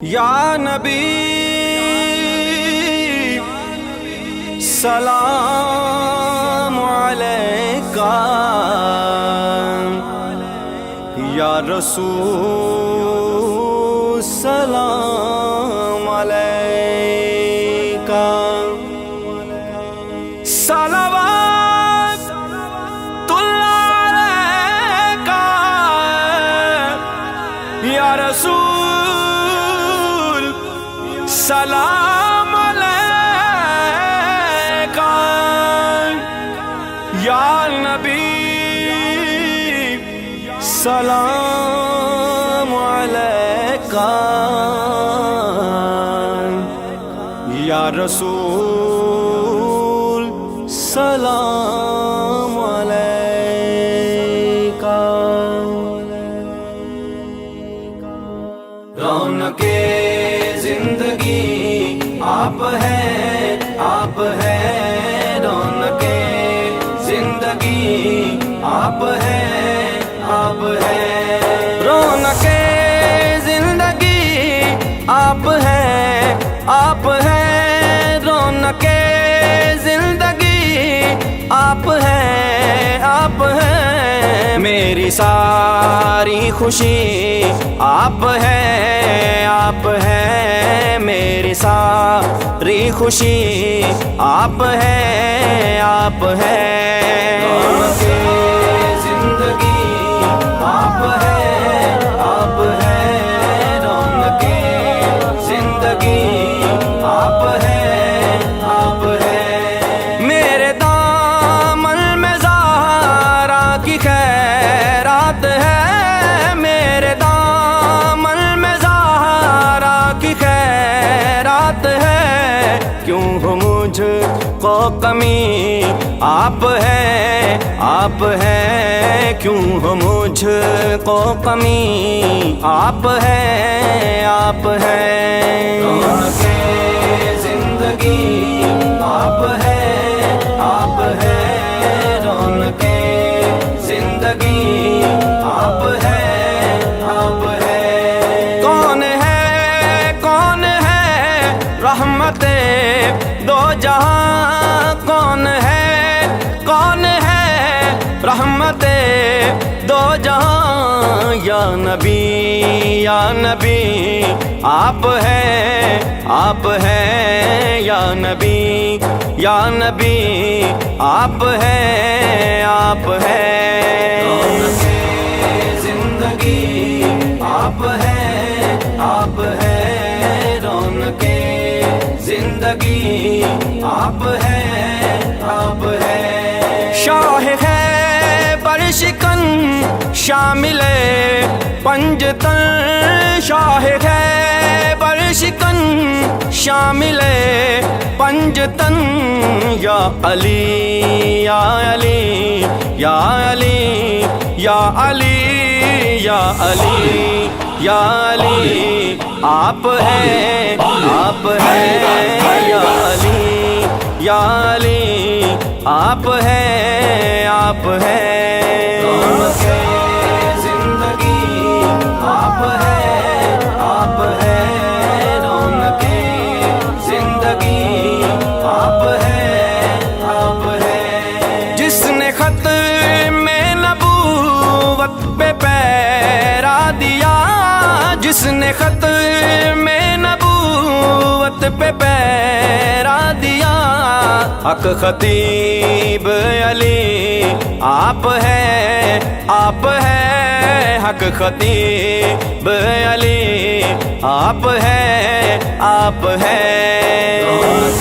یا نبی سلام علیکہ، یا رسول سلام علیکہ، صلوات اللہ علیکہ، یا رسول سلام علیکہ، یا نبی سلام علیکہ، یا رسول سلام علیکہ۔ رونق زندگی آپ ہیں، آپ ہیں، رونق زندگی آپ ہیں، آپ ہیں، رونق زندگی آپ ہیں، آپ ہیں، رونق زندگی آپ ہیں، آپ ہیں، میری ساری خوشی آپ ہیں، آپ ہیں، میری ساری خوشی آپ ہیں، آپ ہیں، رونق زندگی آپ ہیں، آپ ہیں، رونق زندگی آپ ہیں، آپ ہیں، میرے دامن میں زہرا کی خیرات ہے، میرے دامن میں زہرا کی خیرات ہے، کیوں ہو مجھ کو کمی آپ ہیں، آپ ہیں، کیوں ہو مجھ کو کمی آپ ہیں، آپ ہیں، رونق زندگی آپ ہیں، آپ ہیں، رونق زندگی آپ ہیں، آپ ہیں، کون ہے رحمت دو جہاں، کون ہے رحمت دو جہاں، یا نبی، یا نبی آپ ہیں، آپ ہیں، یا نبی، یا نبی آپ ہیں، آپ ہیں، رونق زندگی آپ ہیں، آپ ہیں، رونق زندگی آپ ہیں، آپ ہیں، شاہ ہے برشکن شامل پنجتن، شاہ ہے برشکن شامل پنجتن، یا علی، یا علی، یا علی، یا علی، یا علی، یا علی آپ ہیں، آپ ہیں، یا علی، یا علی آپ ہیں، آپ ہیں، رونق زندگی آپ ہیں، آپ ہیں، رونق زندگی آپ ہیں، آپ ہیں، جس نے خط میں نبوت پہ پیرا دیا، جس نے خط میں نبوت پہ پیرا دیا، حق خطیب علی آپ ہیں، آپ ہیں، حق خطیب علی آپ ہیں، آپ ہیں، رونق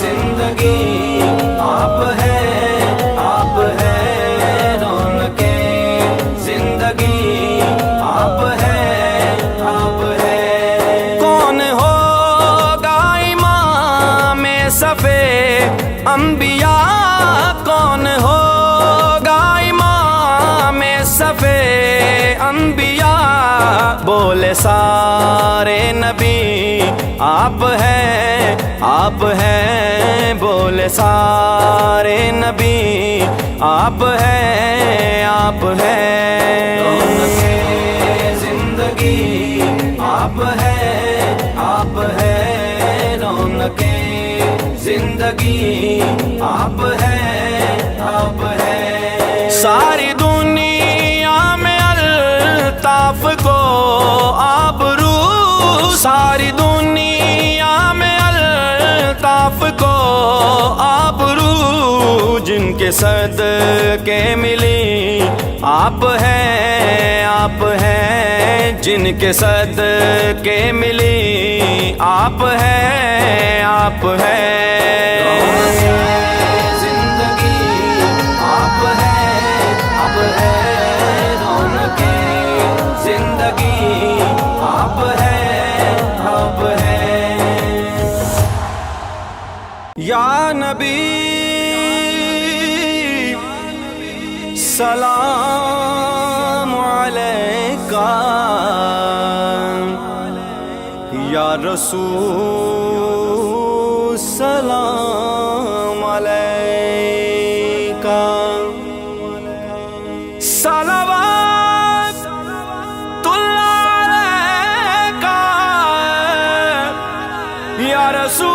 زندگی آپ ہیں، آپ ہیں، رونق زندگی آپ ہیں، آپ ہیں، کون ہوگا امام صفِ انبیاء، کون ہوگا امام صفِ انبیاء، بولے سارے نبی آپ ہیں، آپ ہیں، بولے سارے نبی آپ ہیں، آپ ہیں، رونق زندگی زندگی آپ ہے رونقیں زندگی آپ ہے ساری دنیا میں الطاف کو آبرو ساری دنیا میں الطاف کو آبرو جن کے صدقے ملی آپ ہیں جن کے صدقے ملی آپ ہے زندگی آپ ہے رونقیں زندگی آپ ہے یا نبی سلام علیکہ یا رسول سلام علیکہ صلوات اللہ علیکہ یا رسول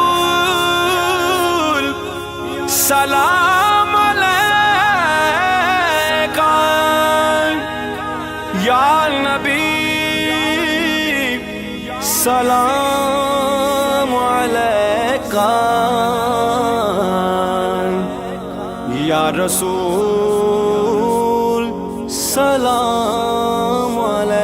سلام علیکہ یا نبی سلام علیکہ یا رسول سلام علیکہ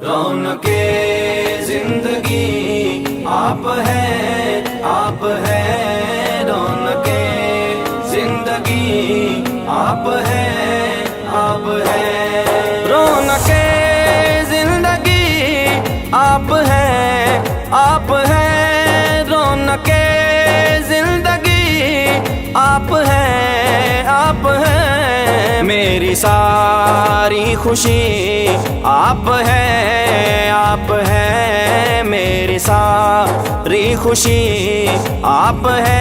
رونقیں زندگی آپ ہے رونقیں زندگی آپ ہے رونقیں زندگی آپ ہے رونقیں زندگی آپ ہے میری ساری خوشی آپ ہے میری ساری خوشی آپ ہے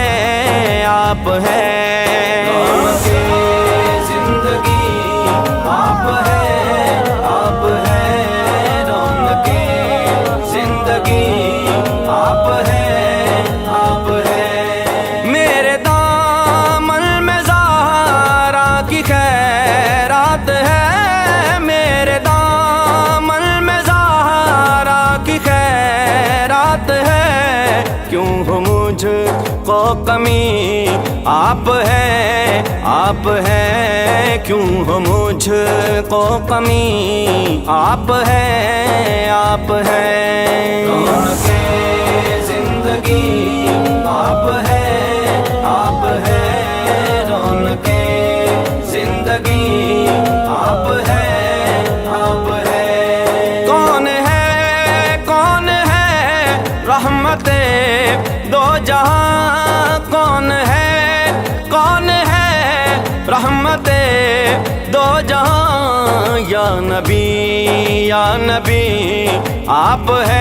زندگی آپ ہے رونقیں زندگی آپ ہے میرے دامن میں زہرا کی خیرات ہے میرے دامن میں زہرا کی خیرات ہے کیوں ہو مجھ کو کمی آپ ہے کیوں ہو مجھ کو کمی آپ ہے رونقیں زندگی آپ ہے رونقیں زندگی آپ ہے کون ہے رحمت دو جہاں کون ہے رحمت دو جہاں یا نبی آپ ہے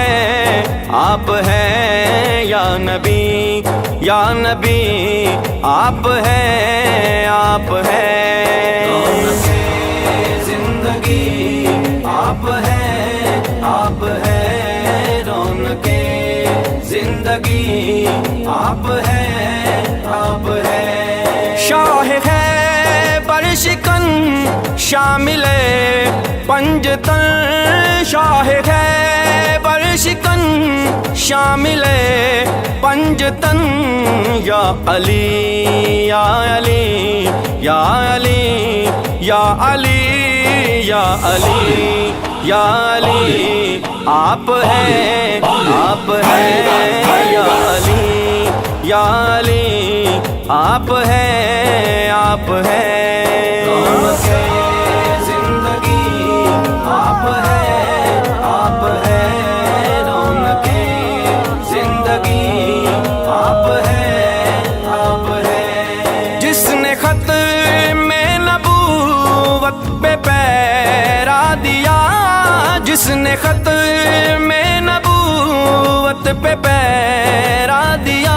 یا نبی آپ ہے زندگی آپ ہے رونقیں زندگی آپ ہے شاہ ہے برشکن شامل پنجتن شاہ ہے برشکن شامل پنجتن یا علی یا علی یا علی یا علی یا علی یا علی آپ ہے یا علی یا علی آپ ہے زندگی آپ ہے رونقیں زندگی آپ ہے جس نے خط میں نبوت پہ پیرا دیا جس نے خط میں نبوت پہ پیرا دیا